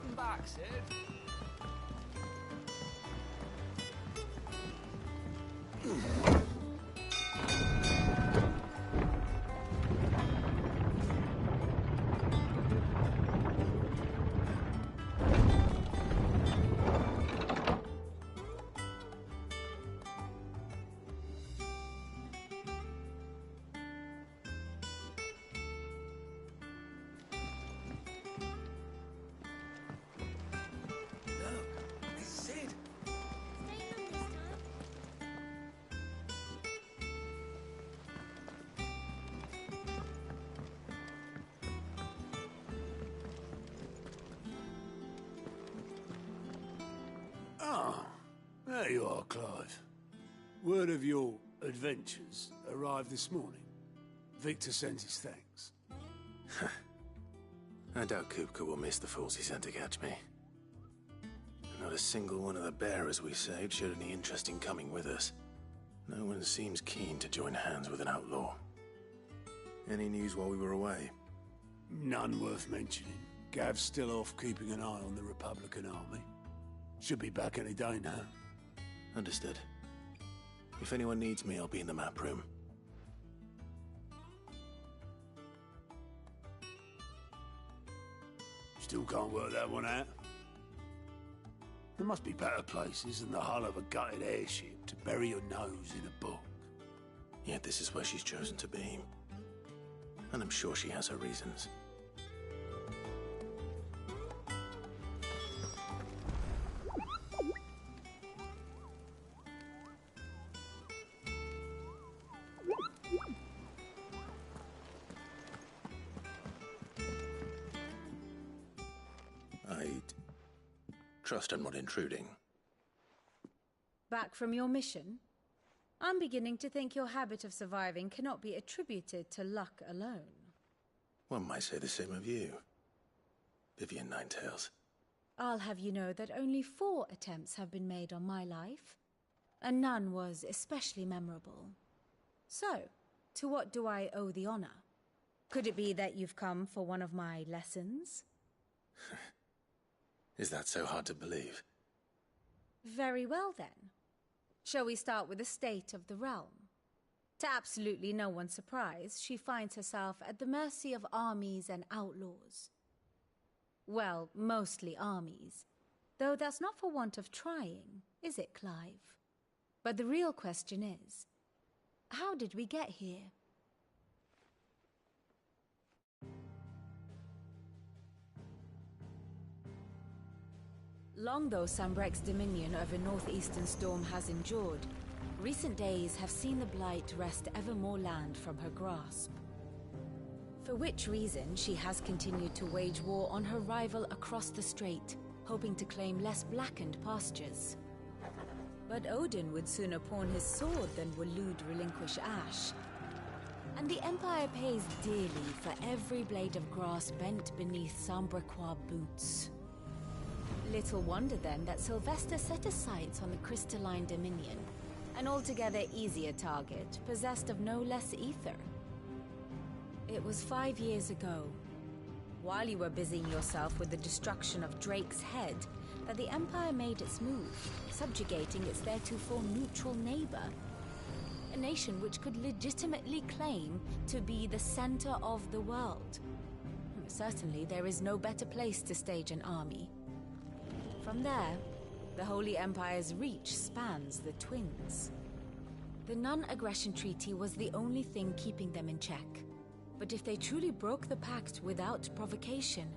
Welcome back, Sid. There you are, Clive. Word of your adventures arrived this morning. Victor sent his thanks. I doubt Kupka will miss the fools he sent to catch me. Not a single one of the bearers we saved showed any interest in coming with us. No one seems keen to join hands with an outlaw. Any news while we were away? None worth mentioning. Gav's still off keeping an eye on the Republican army. Should be back any day now. Understood. If anyone needs me, I'll be in the map room. Still can't work that one out. There must be better places than the hull of a gutted airship to bury your nose in a book. Yet this is where she's chosen to be. And I'm sure she has her reasons. Trust I'm not intruding. Back from your mission? I'm beginning to think your habit of surviving cannot be attributed to luck alone. One might say the same of you, Vivian Ninetails. I'll have you know that only 4 attempts have been made on my life, and none was especially memorable. So, to what do I owe the honor? Could it be that you've come for one of my lessons? Is that so hard to believe? Very well, then. Shall we start with the state of the realm? To absolutely no one's surprise, she finds herself at the mercy of armies and outlaws. Well, mostly armies. Though that's not for want of trying, is it, Clive? But the real question is, how did we get here? Long though Sambrek's dominion over northeastern Storm has endured, recent days have seen the Blight wrest ever more land from her grasp. For which reason she has continued to wage war on her rival across the strait, hoping to claim less blackened pastures. But Odin would sooner pawn his sword than Waloed relinquish Ash. And the Empire pays dearly for every blade of grass bent beneath Sambrequois boots. Little wonder then that Sylvester set his sights on the crystalline dominion, an altogether easier target, possessed of no less ether. It was 5 years ago, while you were busying yourself with the destruction of Drake's head, that the Empire made its move, subjugating its theretofore neutral neighbor. A nation which could legitimately claim to be the center of the world. Certainly there is no better place to stage an army. From there, the Holy Empire's reach spans the Twins. The non-aggression treaty was the only thing keeping them in check. But if they truly broke the pact without provocation,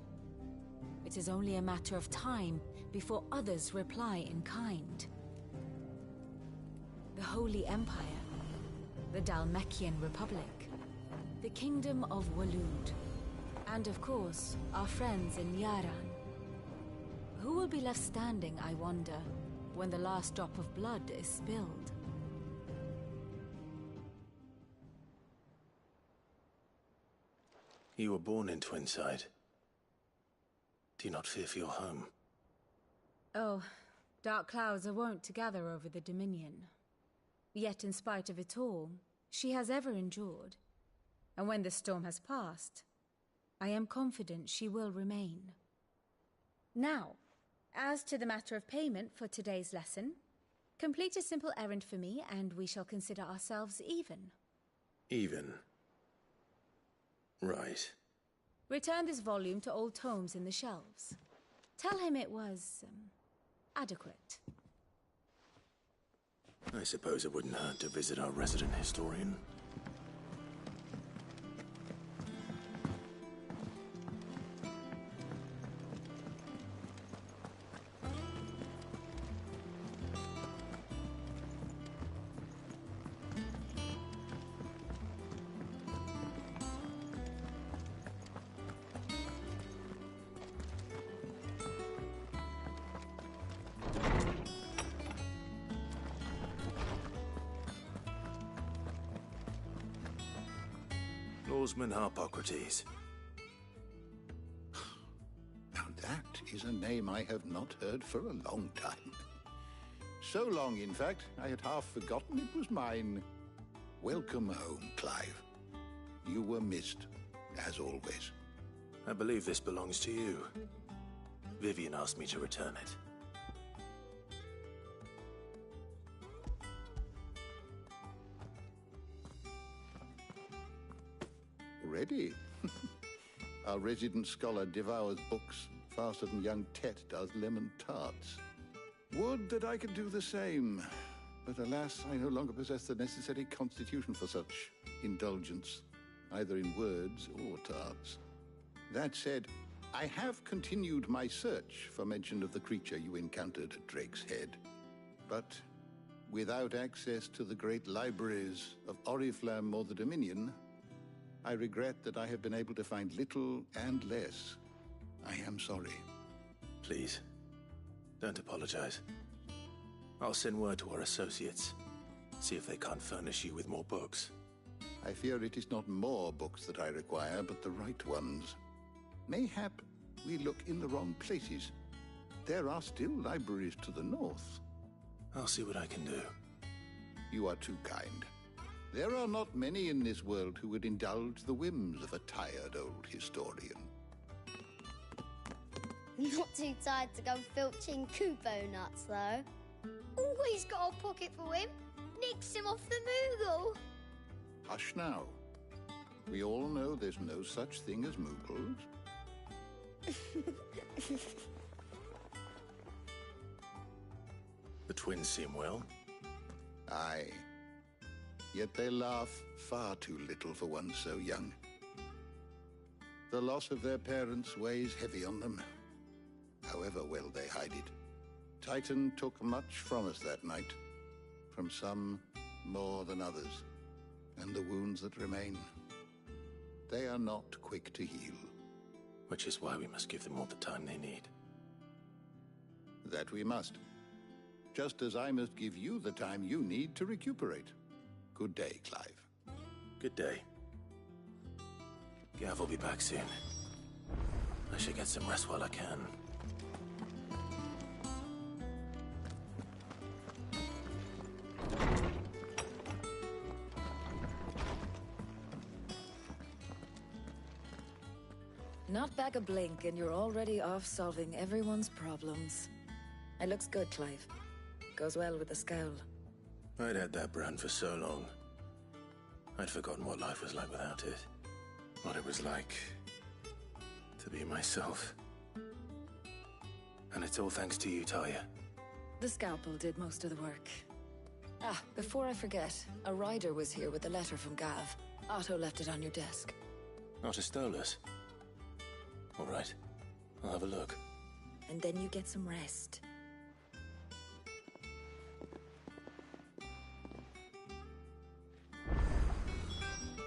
it is only a matter of time before others reply in kind. The Holy Empire, the Dhalmekian Republic, the Kingdom of Waloed, and of course, our friends in Yaran. Who will be left standing, I wonder, when the last drop of blood is spilled? You were born in Twinside. Do you not fear for your home? Oh, dark clouds are wont to gather over the Dominion. Yet in spite of it all, she has ever endured. And when the storm has passed, I am confident she will remain. Now, as to the matter of payment for today's lesson, complete a simple errand for me and we shall consider ourselves even. Even? Right. Return this volume to old tomes in the shelves. Tell him it was, adequate. I suppose it wouldn't hurt to visit our resident historian. Lawsman Harpocrates. Now that is a name I have not heard for a long time. So long, in fact, I had half forgotten it was mine. Welcome home, Clive. You were missed, as always. I believe this belongs to you. Vivian asked me to return it. Ready? Our resident scholar devours books faster than young Tet does lemon tarts. Would that I could do the same. But alas, I no longer possess the necessary constitution for such indulgence, either in words or tarts. That said, I have continued my search for mention of the creature you encountered at Drake's Head. But without access to the great libraries of Oriflamme or the Dominion, I regret that I have been able to find little and less. I am sorry. Please, don't apologize. I'll send word to our associates. See if they can't furnish you with more books. I fear it is not more books that I require, but the right ones. Mayhap we look in the wrong places. There are still libraries to the north. I'll see what I can do. You are too kind. There are not many in this world who would indulge the whims of a tired old historian. Not too tired to go filching Kupo nuts, though. Always got a pocket for him. Nicks him off the Moogle. Hush now. We all know there's no such thing as Moogles. The twins seem well. Aye. Yet they laugh far too little for one so young. The loss of their parents weighs heavy on them, however well they hide it. Titan took much from us that night, from some more than others, and the wounds that remain, they are not quick to heal. Which is why we must give them all the time they need. That we must. Just as I must give you the time you need to recuperate. Good day, Clive. Good day. Gav will be back soon. I should get some rest while I can. Not back a blink and you're already off solving everyone's problems. It looks good, Clive. Goes well with the scowl. I'd had that brand for so long. I'd forgotten what life was like without it. What it was like to be myself. And it's all thanks to you, Talia. The scalpel did most of the work. Ah, before I forget, a rider was here with a letter from Gav. Otto left it on your desk. Otto stole us. All right, I'll have a look. And then you get some rest.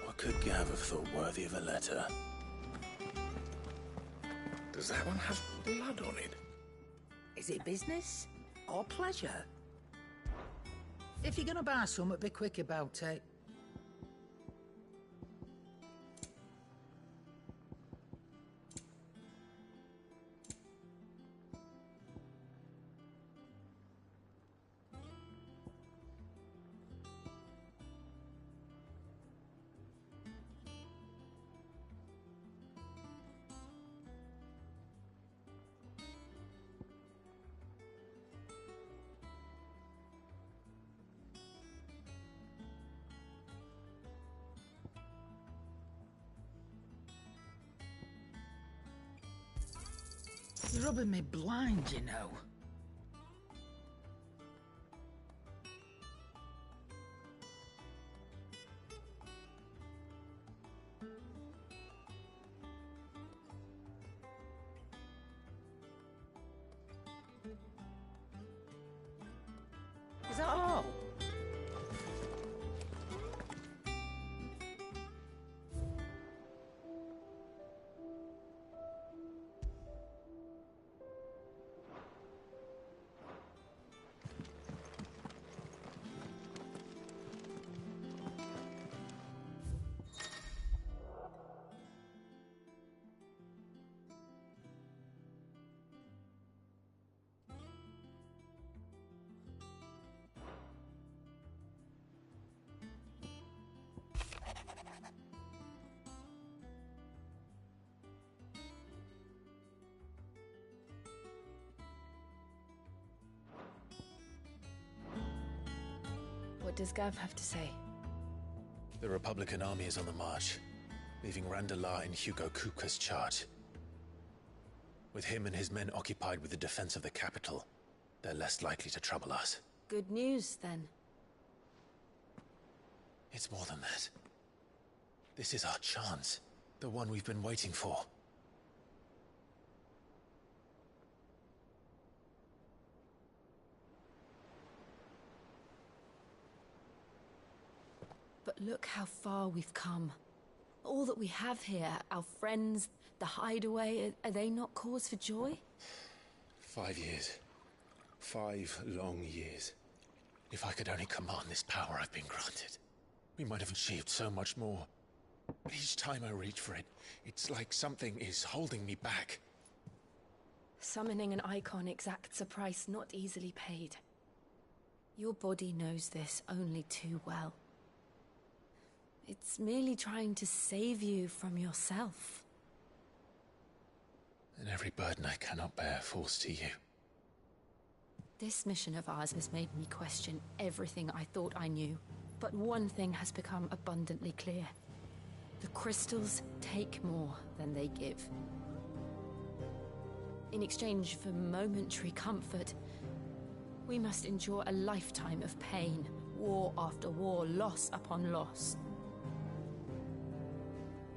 What could Gav have thought worthy of a letter? Does that one have blood on it? Is it business or pleasure? If you're gonna buy something, be quick about it. It's rubbing me blind, you know. Is that all? What does Gav have to say? The Republican army is on the march, leaving Randalar in Hugo Kupka's charge. With him and his men occupied with the defense of the capital, they're less likely to trouble us. Good news, then. It's more than that. This is our chance. The one we've been waiting for. But look how far we've come. All that we have here, our friends, the hideaway, are they not cause for joy? 5 years. 5 long years. If I could only command this power I've been granted, we might have achieved so much more. But each time I reach for it, it's like something is holding me back. Summoning an icon exacts a price not easily paid. Your body knows this only too well. It's merely trying to save you from yourself. And every burden I cannot bear falls to you. This mission of ours has made me question everything I thought I knew. But one thing has become abundantly clear. The crystals take more than they give. In exchange for momentary comfort, we must endure a lifetime of pain, war after war, loss upon loss.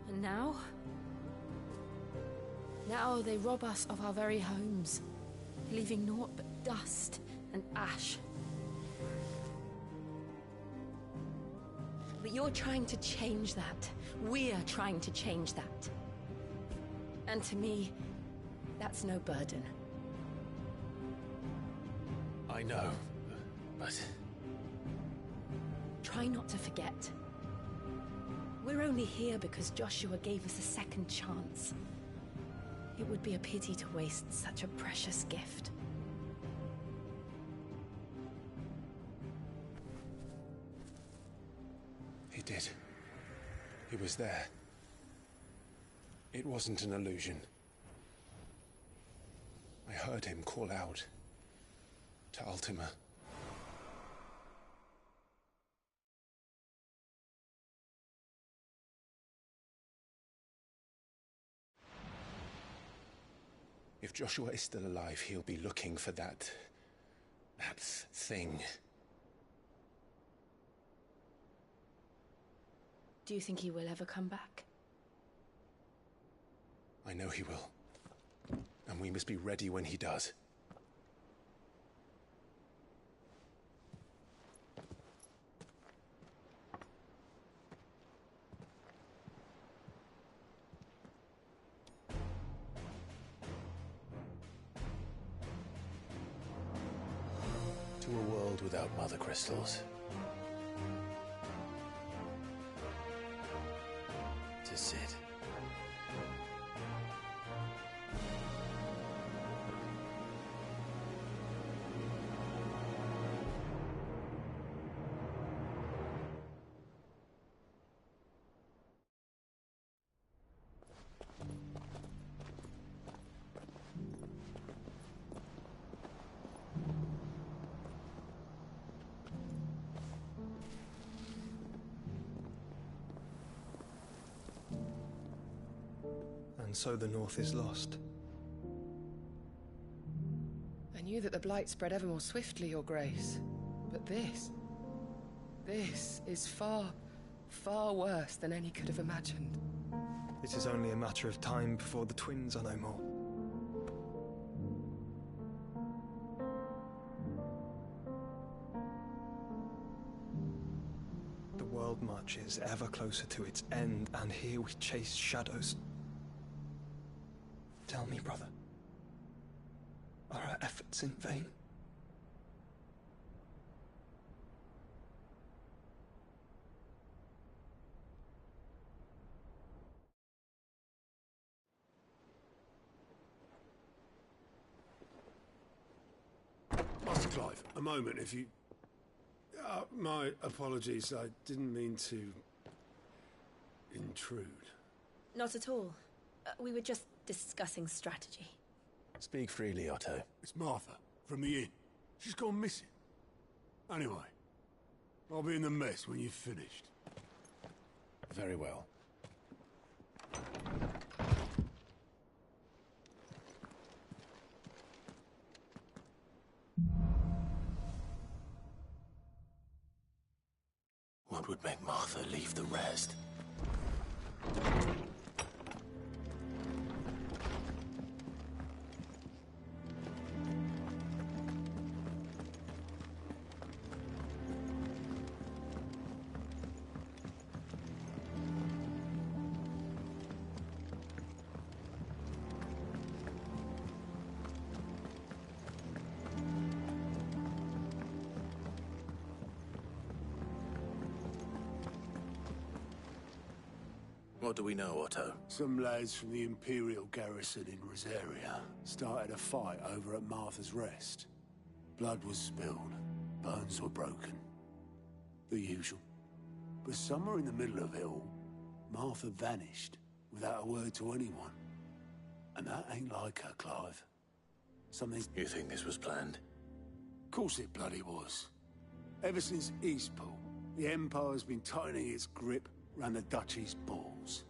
And now they rob us of our very homes, leaving naught but dust and ash. But you're trying to change that. We're trying to change that. And to me, that's no burden. I know, but... Try not to forget. We're only here because Joshua gave us a second chance. It would be a pity to waste such a precious gift. He did. He was there. It wasn't an illusion. I heard him call out to Ultima. If Joshua is still alive, he'll be looking for that thing. Do you think he will ever come back? I know he will. And we must be ready when he does. To a world without mother crystals. To Sid. And so the North is lost. knew that the Blight spread ever more swiftly, Your Grace. But this is far, far worse than any could have imagined. It is only a matter of time before the twins are no more. The world marches ever closer to its end, and here we chase shadows. Tell me, brother, are our efforts in vain? Master Clive, a moment, if you... my apologies, I didn't mean to... intrude. Not at all. We were just discussing strategy. Speak freely, Otto. It's Martha, from the inn. She's gone missing. Anyway, I'll be in the mess when you've finished. Very well. What would make Martha leave the rest? What do we know, Otto? Some lads from the Imperial garrison in Rosaria started a fight over at Martha's Rest. Blood was spilled, bones were broken. The usual. But somewhere in the middle of it all, Martha vanished without a word to anyone. And that ain't like her, Clive. Something's... You think this was planned? Of course it bloody was. Ever since Eastpool, the Empire's been tightening its grip round the Duchy's balls.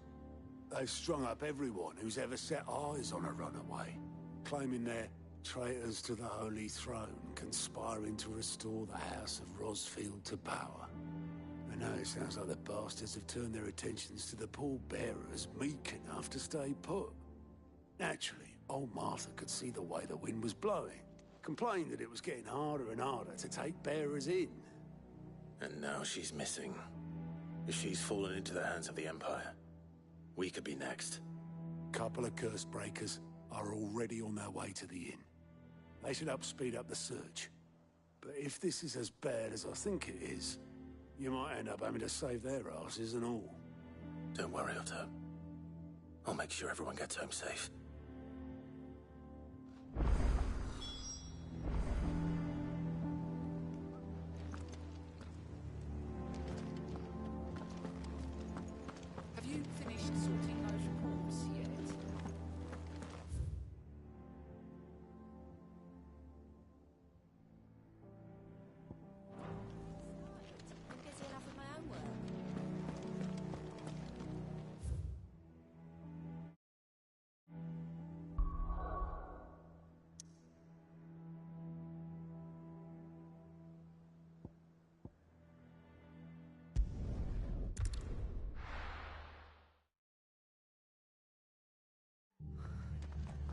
They've strung up everyone who's ever set eyes on a runaway, claiming they're traitors to the Holy Throne, conspiring to restore the House of Rosfield to power. And now it sounds like the bastards have turned their attentions to the pallbearers meek enough to stay put. Naturally, old Martha could see the way the wind was blowing, complained that it was getting harder and harder to take bearers in. And now she's missing. If she's fallen into the hands of the Empire, we could be next. Couple of curse breakers are already on their way to the inn. They should help speed up the search. But if this is as bad as I think it is, you might end up having to save their asses and all. Don't worry, Otto. I'll make sure everyone gets home safe. Have you finished sorting those reports yet? I'm busy enough with my own work.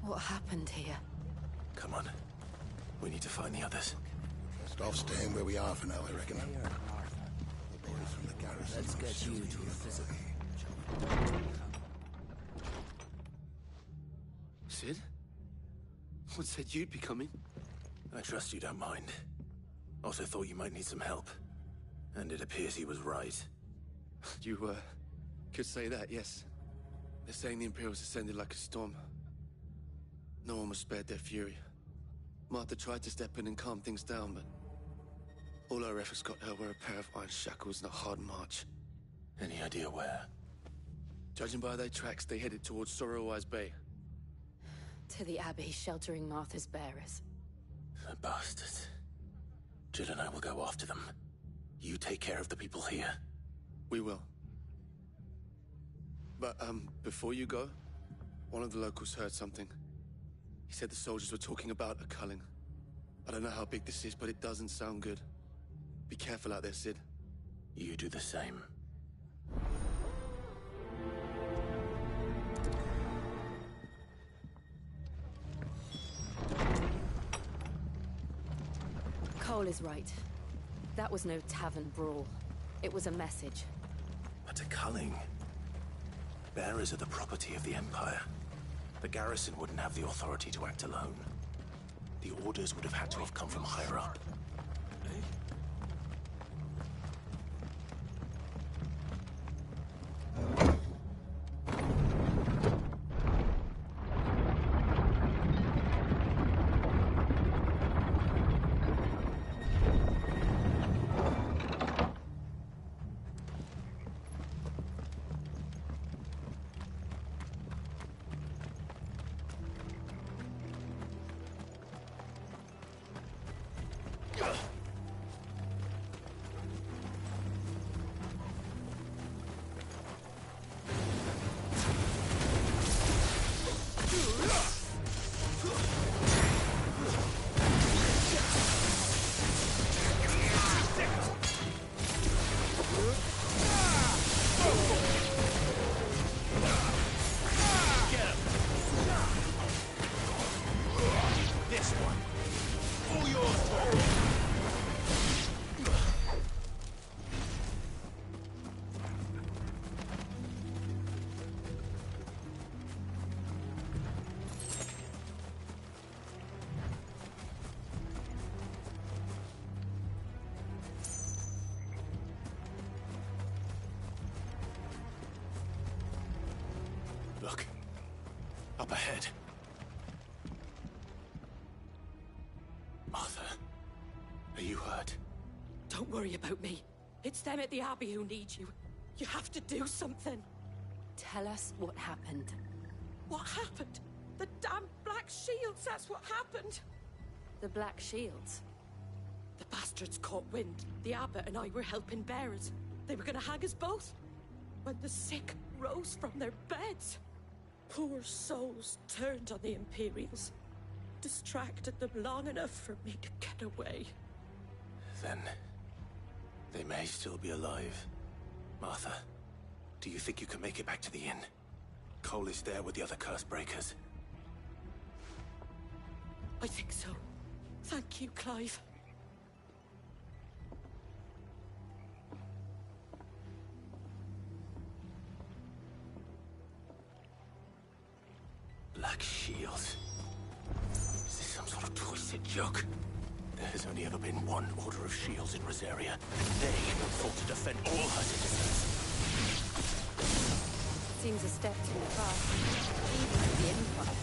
What happened here? Come on. We need to find the others. Best off staying where we are for now, I reckon. The boys from the garrison. Let's get you to a physical. Sid? What said you'd be coming? I trust you don't mind. Also thought you might need some help. And it appears he was right. You, could say that, yes. They're saying the Imperials ascended like a storm. No one was spared their fury. Martha tried to step in and calm things down, but all our efforts got her were a pair of iron shackles and a hard march. Any idea where? Judging by their tracks, they headed towards Sorrowwise Bay. To the Abbey, sheltering Martha's bearers. The bastards. Jill and I will go after them. You take care of the people here. We will. But, before you go, one of the locals heard something. He said the soldiers were talking about a culling. I don't know how big this is, but it doesn't sound good. Be careful out there, Sid. You do the same. Cole is right. That was no tavern brawl. It was a message. But to Culling, bearers are the property of the Empire. The garrison wouldn't have the authority to act alone. The orders would have had to have come from higher up. Look. Up ahead. Martha, are you hurt? Don't worry about me. It's them at the Abbey who need you. You have to do something. Tell us what happened. What happened? The damn Black Shields, that's what happened. The Black Shields? The bastards caught wind. The abbot and I were helping bearers. They were gonna hang us both. When the sick rose from their beds, poor souls turned on the Imperials. Distracted them long enough for me to get away. Then they may still be alive. Martha, do you think you can make it back to the inn? Cole is there with the other curse breakers. I think so. Thank you, Clive. Black Shields. Is this some sort of twisted joke? There has only ever been one Order of Shields in Rosaria, and they fought to defend all her citizens. Seems a step too far, even for the Empire.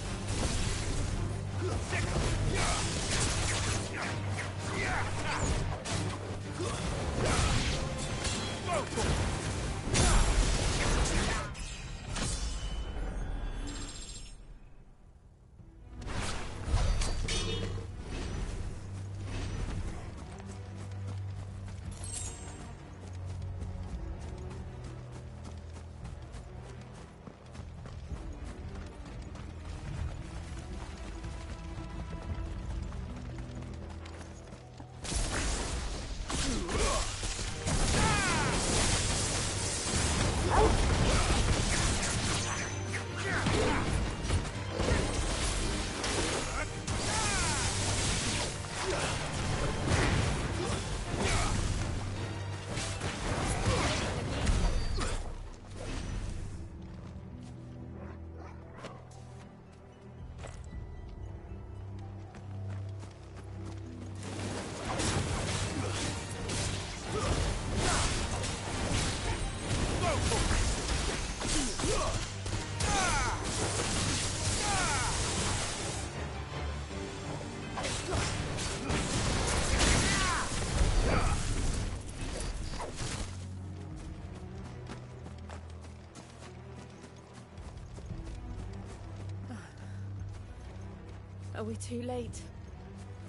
Are we too late?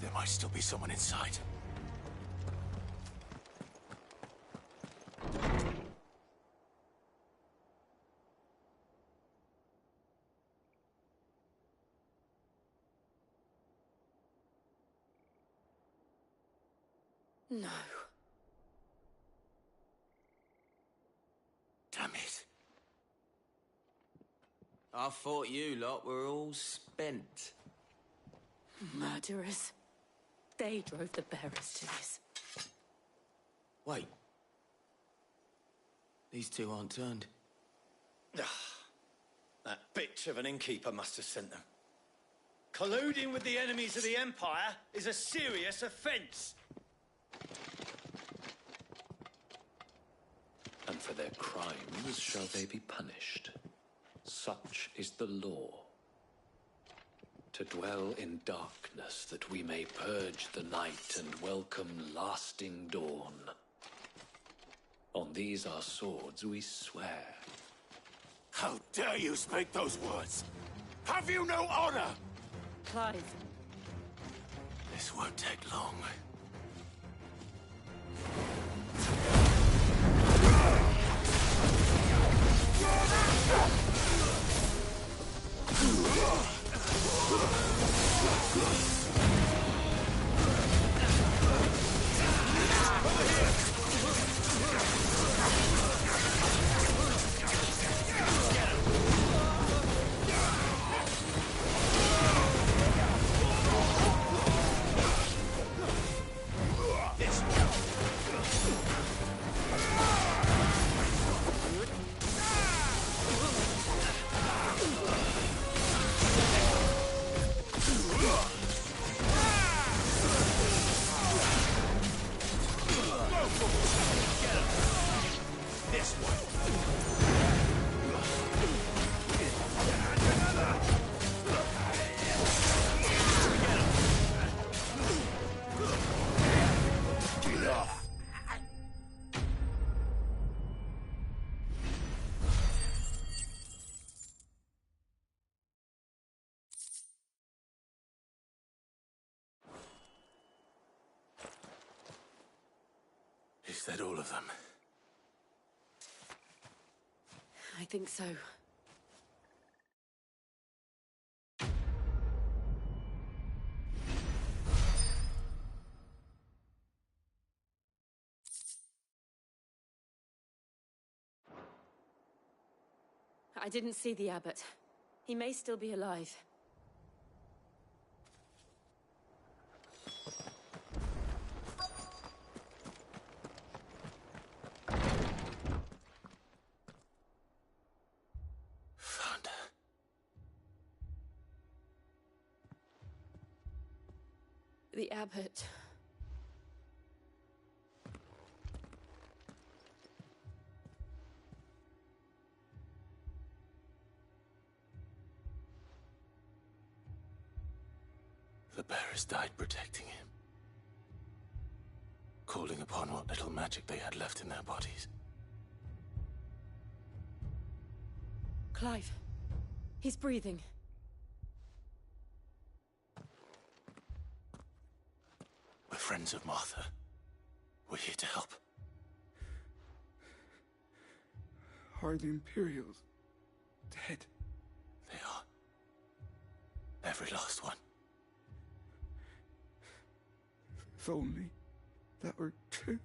There might still be someone inside. No. Damn it. I thought you lot were all spent. Murderers. They drove the bearers to this. Wait. These two aren't turned. That bitch of an innkeeper must have sent them. Colluding with the enemies of the Empire is a serious offence. And for their crimes shall they be punished. Such is the law. To dwell in darkness that we may purge the night and welcome lasting dawn. On these our swords we swear. How dare you speak those words? Have you no honor? Clive. This won't take long. Is that all of them? I think so. I didn't see the abbot. He may still be alive. Found her. The abbot. The bearers died protecting him. Calling upon what little magic they had left in their bodies. Clive. He's breathing. We're friends of Martha. We're here to help. Are the Imperials dead? They are. Every last one. If only that were true.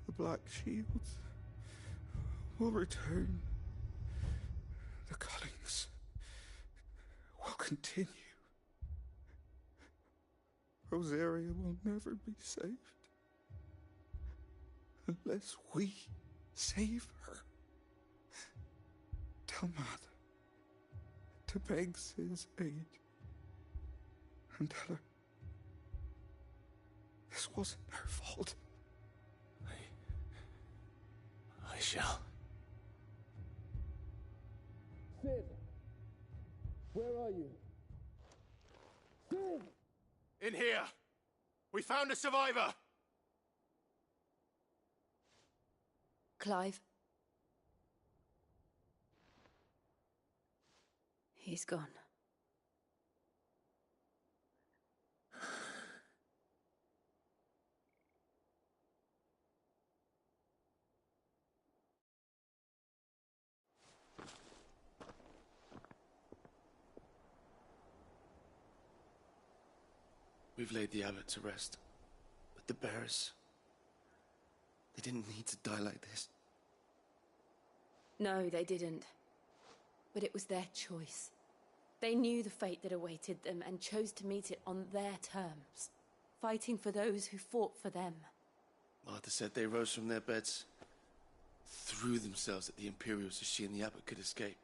The Black Shields will return. The cullings will continue. Rosaria will never be saved unless we save her. Tell Mother to beg Sid's aid and tell her this wasn't her fault. I shall. Sid! Where are you? Sid! In here! We found a survivor! Clive. He's gone. We've laid the abbot to rest. But the bearers... they didn't need to die like this. No, they didn't. But it was their choice. They knew the fate that awaited them and chose to meet it on their terms, fighting for those who fought for them. Martha said they rose from their beds, threw themselves at the Imperials so she and the abbot could escape.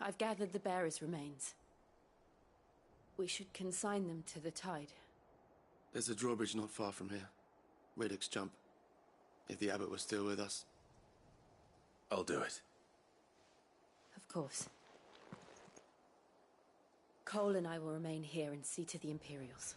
I've gathered the bearers' remains. We should consign them to the tide. There's a drawbridge not far from here. Radix jump. If the abbot was still with us. I'll do it. Of course. Cole and I will remain here and see to the Imperials.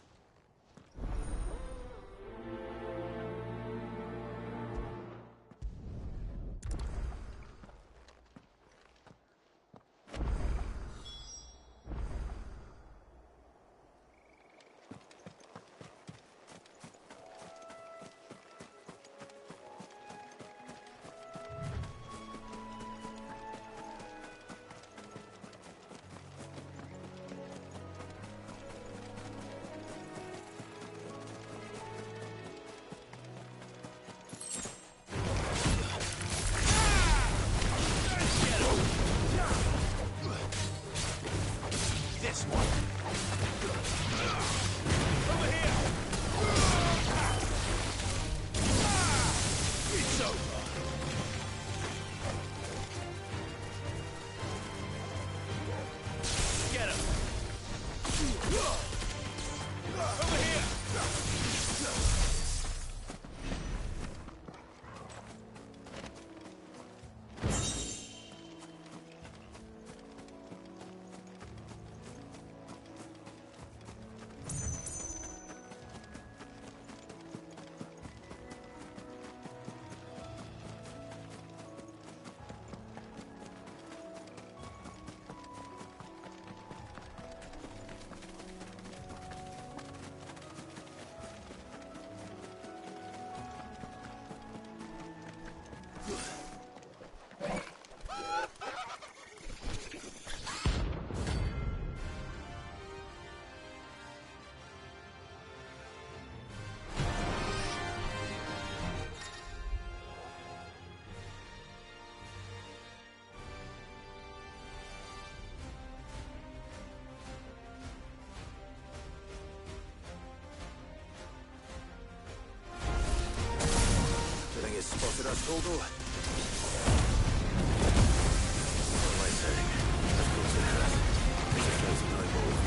Spotted us, Holdo. What am I saying? Let's go to her. It's a thousand eyeballs.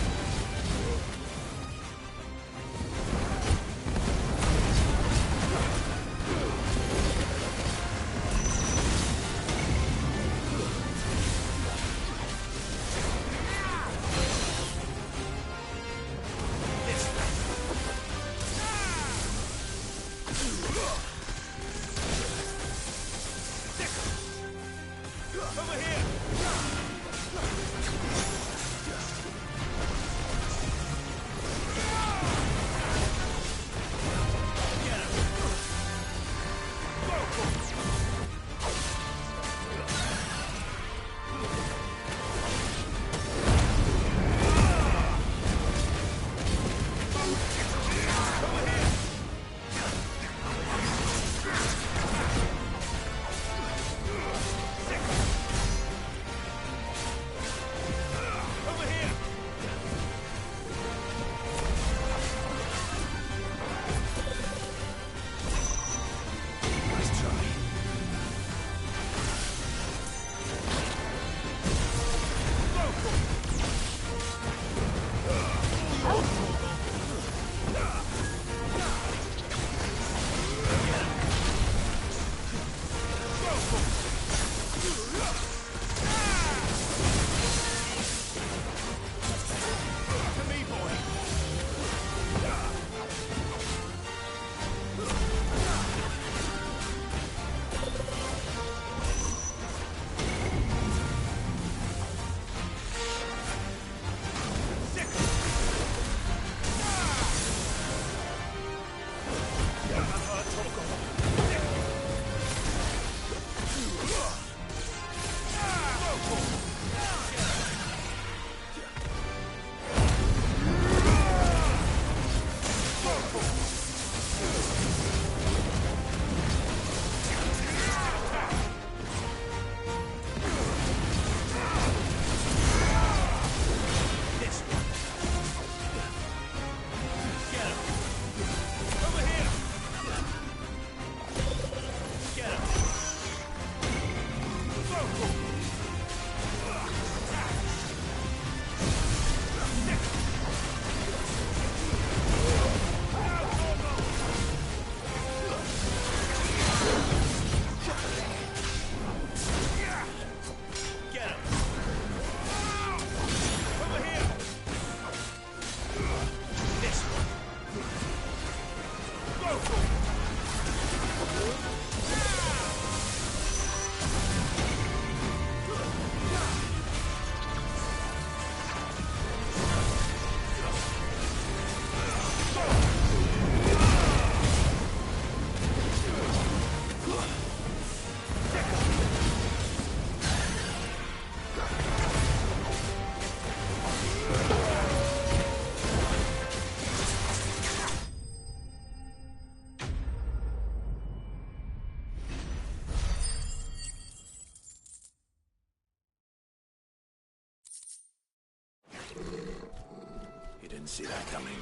see that coming.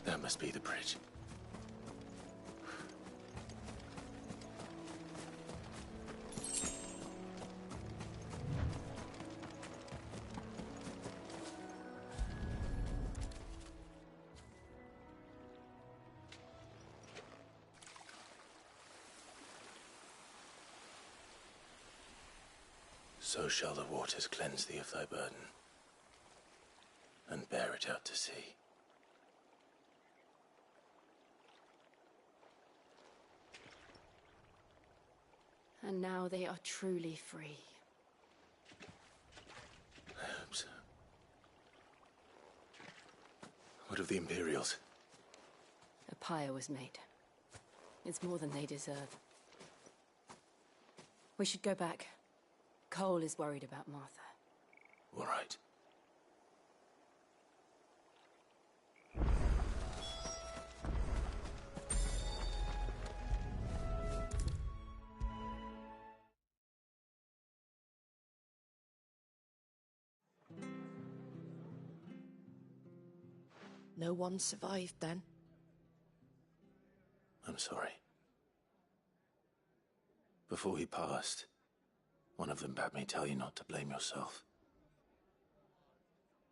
That must be the bridge. So shall the waters cleanse thee of thy burden, and bear it out to sea. And now they are truly free. I hope so. What of the Imperials? A pyre was made. It's more than they deserve. We should go back. Cole is worried about Martha. All right. No one survived then? I'm sorry. Before he passed, one of them bade me tell you not to blame yourself.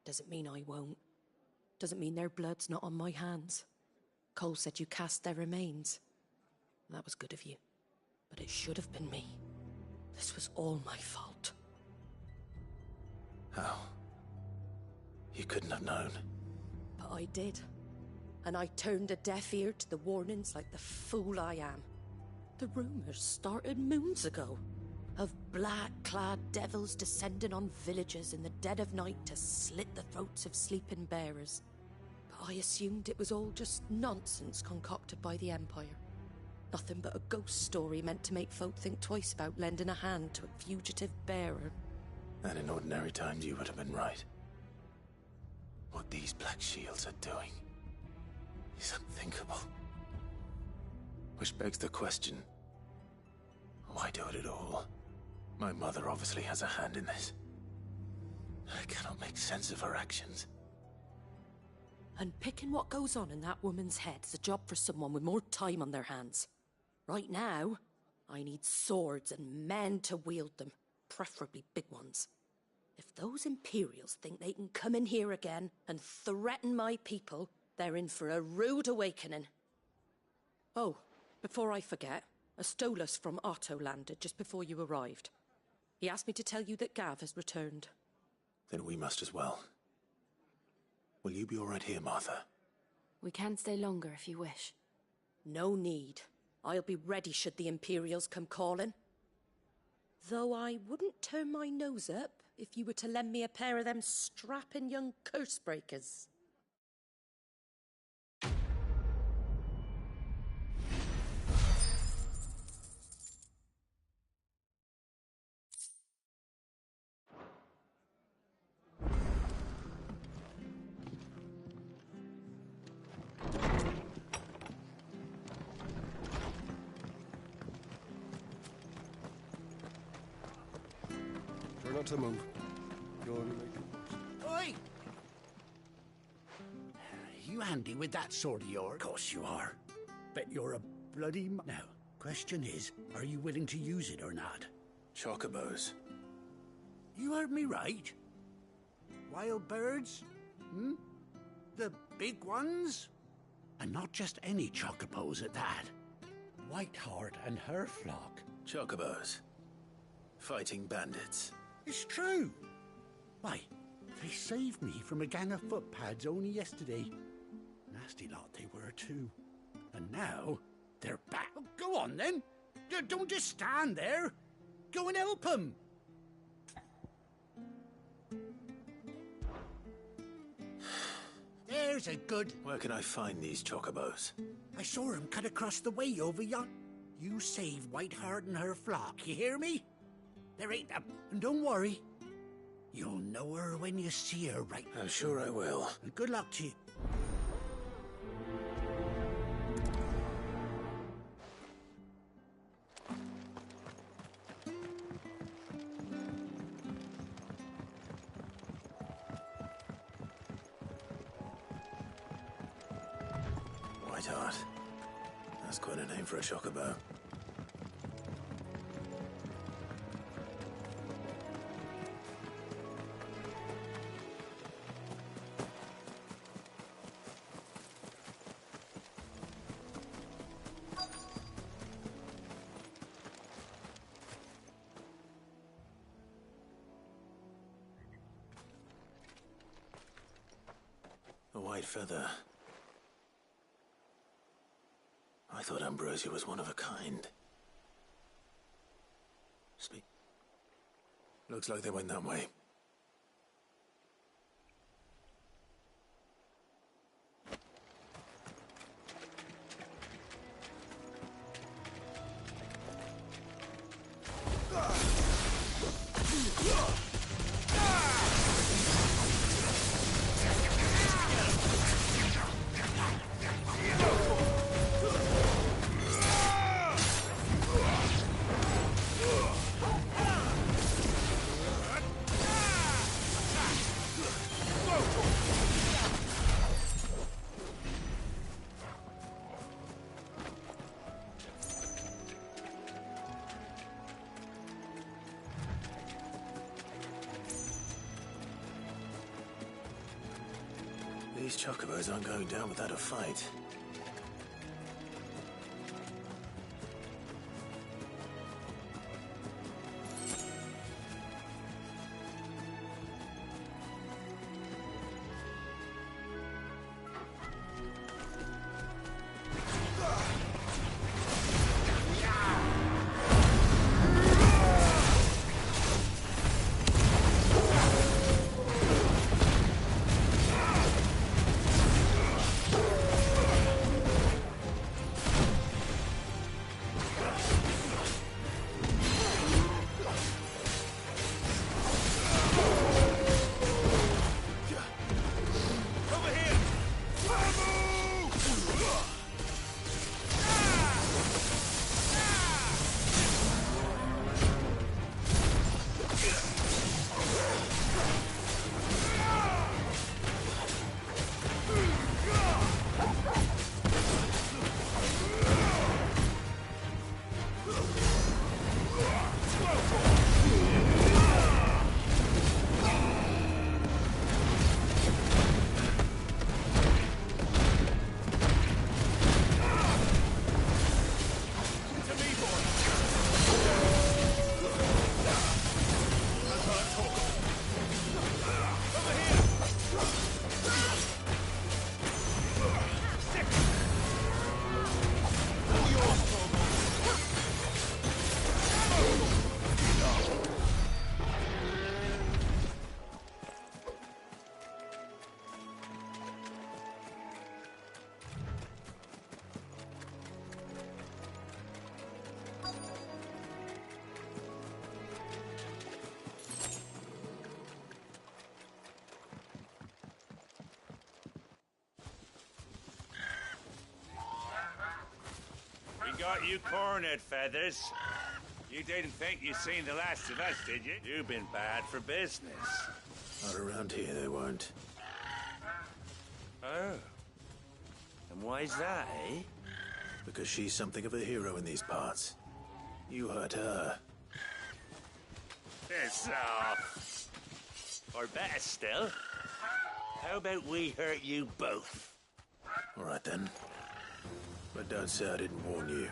Doesn't mean I won't. Doesn't mean their blood's not on my hands. Cole said you cast their remains. That was good of you. But it should have been me. This was all my fault. How? You couldn't have known. But I did. And I turned a deaf ear to the warnings like the fool I am. The rumors started moons ago. Of black-clad devils descending on villages in the dead of night to slit the throats of sleeping bearers. But I assumed it was all just nonsense concocted by the Empire. Nothing but a ghost story meant to make folk think twice about lending a hand to a fugitive bearer. And in ordinary times you would have been right. What these Black Shields are doing is unthinkable. Which begs the question, why do it at all? My mother obviously has a hand in this. I cannot make sense of her actions. And picking what goes on in that woman's head is a job for someone with more time on their hands. Right now, I need swords and men to wield them, preferably big ones. If those Imperials think they can come in here again and threaten my people, they're in for a rude awakening. Oh, before I forget, a Stolas from Otto landed just before you arrived. He asked me to tell you that Gav has returned. Then we must as well. Will you be all right here, Martha? We can stay longer if you wish. No need. I'll be ready should the Imperials come calling. Though I wouldn't turn my nose up if you were to lend me a pair of them strapping young curse breakers. Try not to move. Go on, make Oi! You handy with that sword of yours? Of course you are. Bet you're a bloody Now, question is, are you willing to use it or not? Chocobos. You heard me right. Wild birds? Hmm? The big ones? And not just any chocobos at that. Whiteheart and her flock. Chocobos. Fighting bandits. It's true. Why, they saved me from a gang of footpads only yesterday. Nasty lot they were, too. And now, they're back. Oh, go on, then. Don't just stand there. Go and help them. There's a good... Where can I find these chocobos? I saw him cut across the way over yon. You save Whiteheart and her flock, you hear me? There ain't a... And don't worry. You'll know her when you see her, right? I'm sure I will. And good luck to you. Whiteheart. That's quite a name for a chocobo. A white feather. I thought Ambrosia was one of a kind. Speak. Looks like they went that way. These chocobos aren't going down without a fight. Got you cornered, Feathers. You didn't think you'd seen the last of us, did you? You've been bad for business. Not around here, they weren't. Oh. And why's that, eh? Because she's something of a hero in these parts. You hurt her. Piss off. Or better still, how about we hurt you both? All right, then. But don't say I didn't warn you.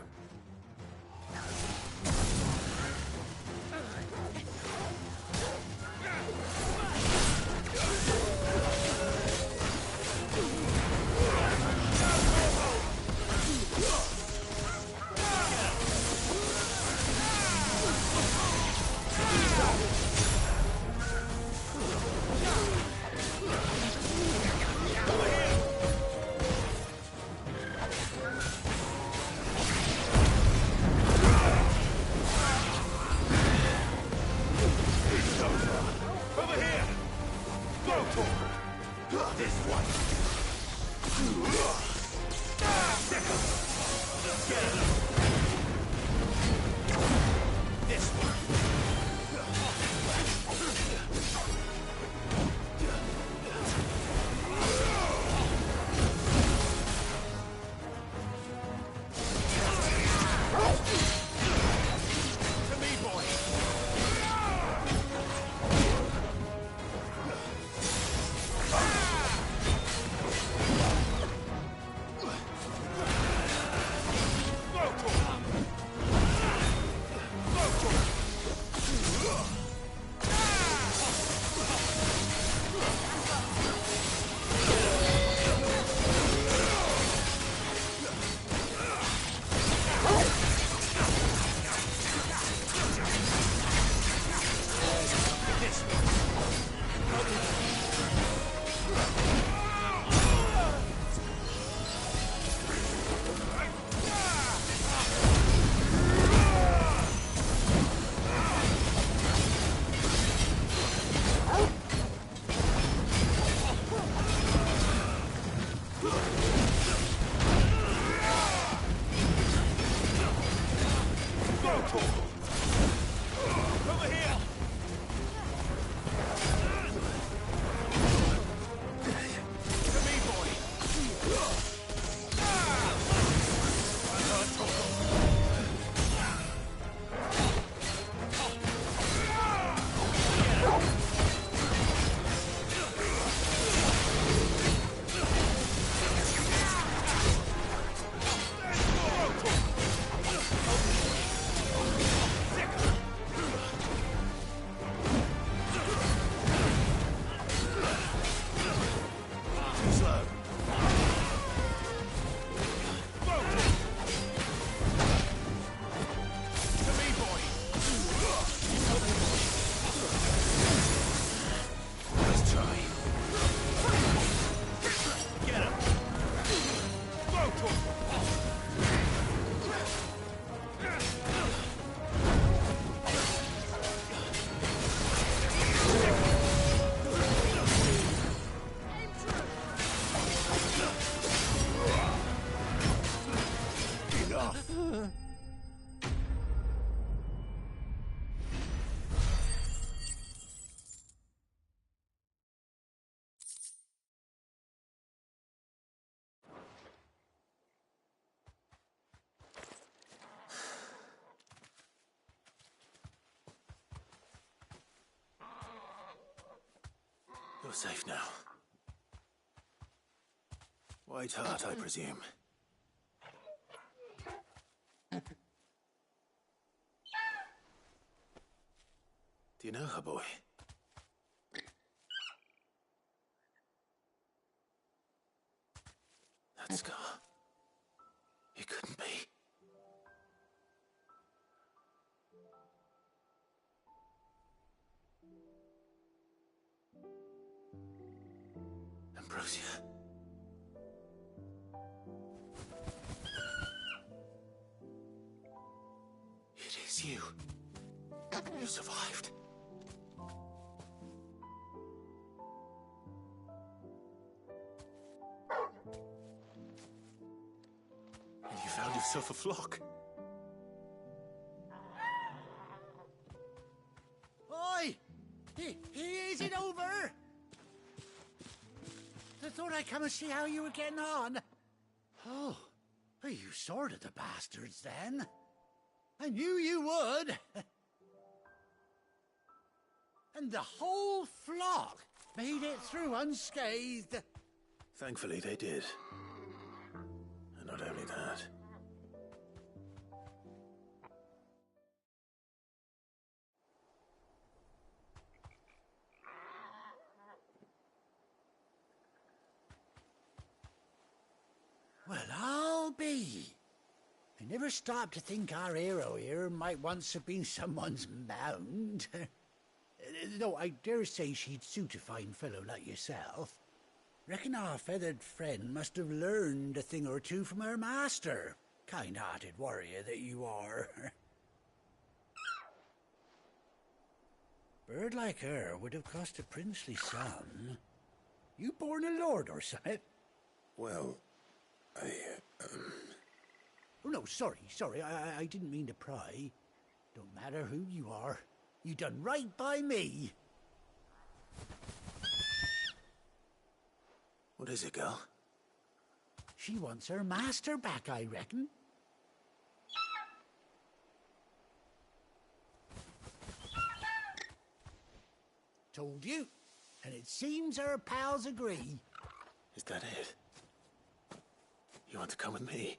Over here! To me, boy! You're safe now. White Hart, I presume. Do you know her, boy? That scar. It couldn't be. Ambrosia. It is you. You survived. And you found yourself a flock. Oi! Is it over? I thought I'd come and see how you were getting on. Oh, you sorted the bastards then. I knew you would. And the whole flock made it through unscathed. Thankfully, they did. And not only that. Well, I'll be. I never stopped to think our hero here might once have been someone's mount. Though I dare say she'd suit a fine fellow like yourself. Reckon our feathered friend must have learned a thing or two from her master. Kind-hearted warrior that you are. Bird like her would have cost a princely sum. You born a lord or something? Well, Oh, no, sorry. I didn't mean to pry. Don't matter who you are. You done right by me. What is it, girl? She wants her master back, I reckon. Told you. And it seems her pals agree. Is that it? You want to come with me?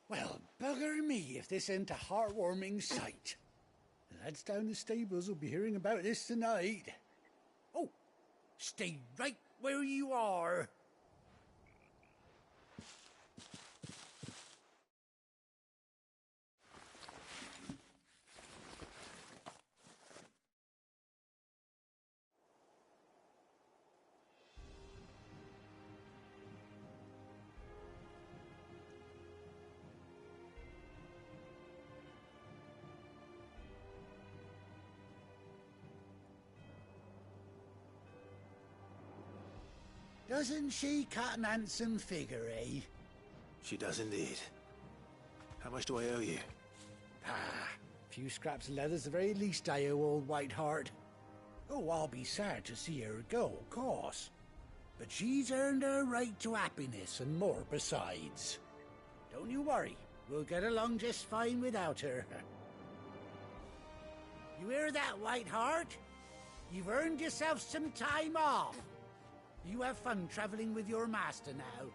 Well, bugger me if this ain't a heartwarming sight. The lads down the stables will be hearing about this tonight. Oh, stay right where you are. Doesn't she cut an handsome figure, eh? She does indeed. How much do I owe you? Ah, a few scraps of leather's the very least I owe old Whiteheart. Oh, I'll be sad to see her go, of course. But she's earned her right to happiness and more besides. Don't you worry, we'll get along just fine without her. You hear that, Whiteheart? You've earned yourself some time off. You have fun traveling with your master now.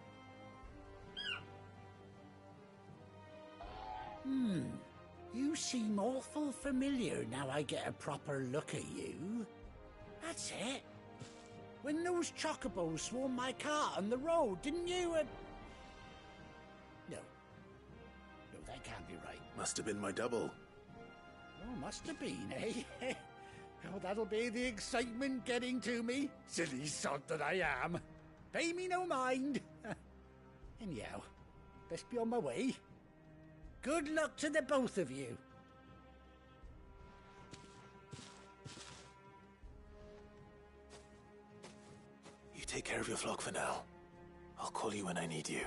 You seem awful familiar now I get a proper look at you. That's it. When those chocobos swarmed my cart on the road, didn't you? No. No, that can't be right. Must have been my double. Oh, must have been, eh? Oh, that'll be the excitement getting to me. Silly sod that I am. Pay me no mind. Anyhow, best be on my way. Good luck to the both of you. You take care of your flock for now. I'll call you when I need you.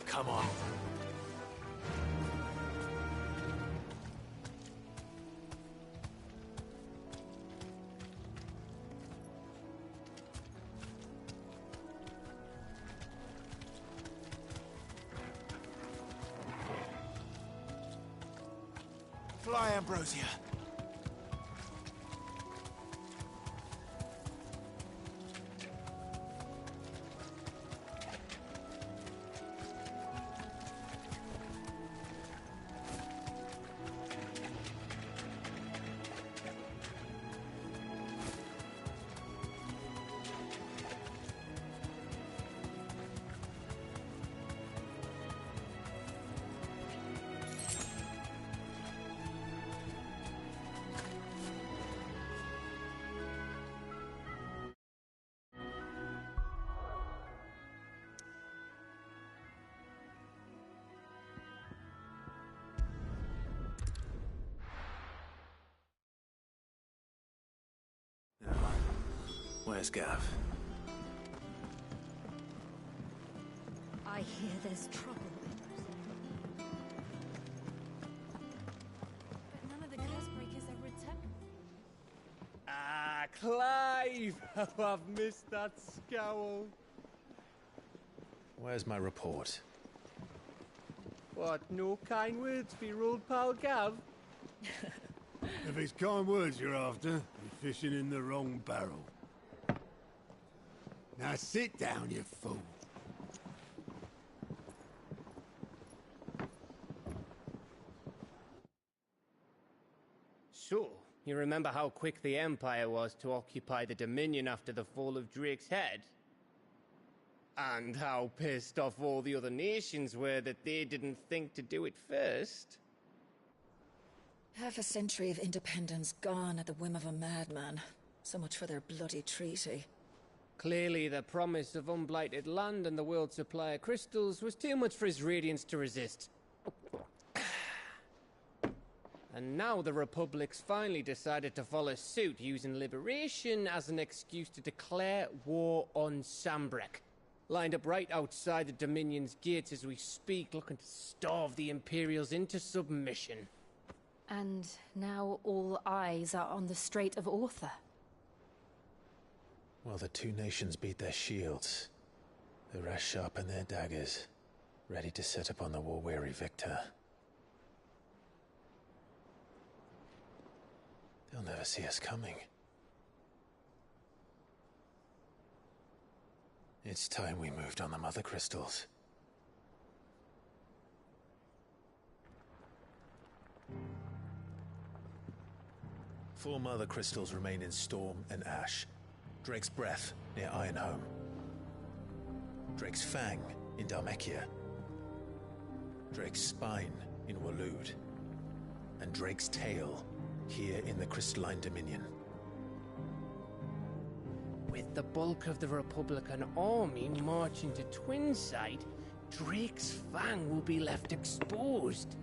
Come on. Fly, Ambrosia. Where's Gav? I hear there's trouble. But none of the curse breakers ever attempt. Ah, Clive! Oh, I've missed that scowl. Where's my report? What, no kind words for your old pal Gav? If it's kind words you're after, you're fishing in the wrong barrel. Now sit down, you fool. So, you remember how quick the Empire was to occupy the Dominion after the fall of Drake's Head? And how pissed off all the other nations were that they didn't think to do it first? Half a century of independence gone at the whim of a madman. So much for their bloody treaty. Clearly, the promise of unblighted land and the world's supply of crystals was too much for his radiance to resist. And now the Republic's finally decided to follow suit, using liberation as an excuse to declare war on Sambrek. Lined up right outside the Dominion's gates as we speak, looking to starve the Imperials into submission. And now all eyes are on the Strait of Author. Well, the two nations beat their shields. The rest sharpen their daggers, ready to set upon the war-weary victor. They'll never see us coming. It's time we moved on the Mother Crystals. Four Mother Crystals remain in Storm and Ash. Drake's Breath, near Ironhome. Drake's Fang, in Dhalmekia. Drake's Spine, in Waloed. And Drake's Tail, here in the Crystalline Dominion. With the bulk of the Republican army marching to Twinside, Drake's Fang will be left exposed.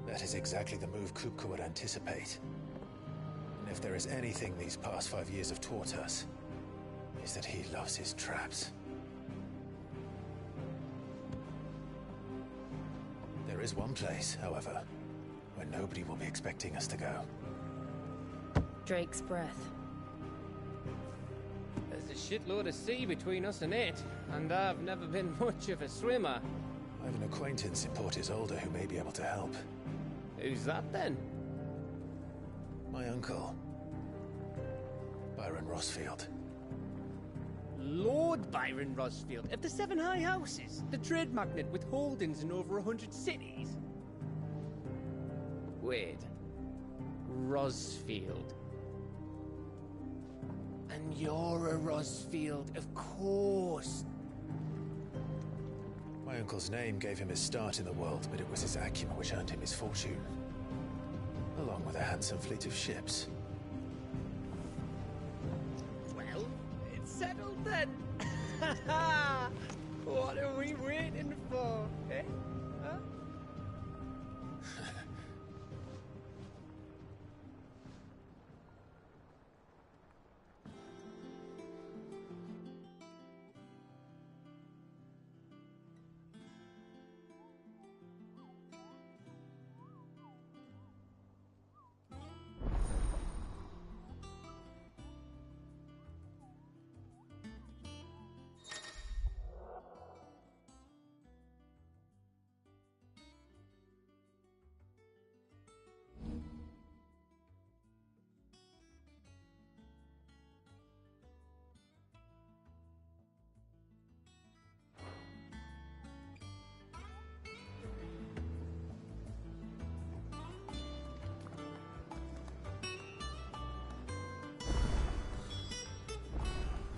That is exactly the move Kupka would anticipate. And if there is anything these past 5 years have taught us, is that he loves his traps. There is one place, however, where nobody will be expecting us to go. Drake's Breath. There's a shitload of sea between us and it, and I've never been much of a swimmer. I have an acquaintance in Port Isolde who may be able to help. Who's that then? My uncle, Byron Rosfield. Lord Byron Rosfield of the Seven High Houses, the trade magnate with holdings in over 100 cities. Wait, Rosfield. And you're a Rosfield, of course. My uncle's name gave him his start in the world, but it was his acumen which earned him his fortune. Along with a handsome fleet of ships. Well, it's settled then. What are we waiting for, eh? Huh?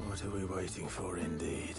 What are we waiting for, indeed?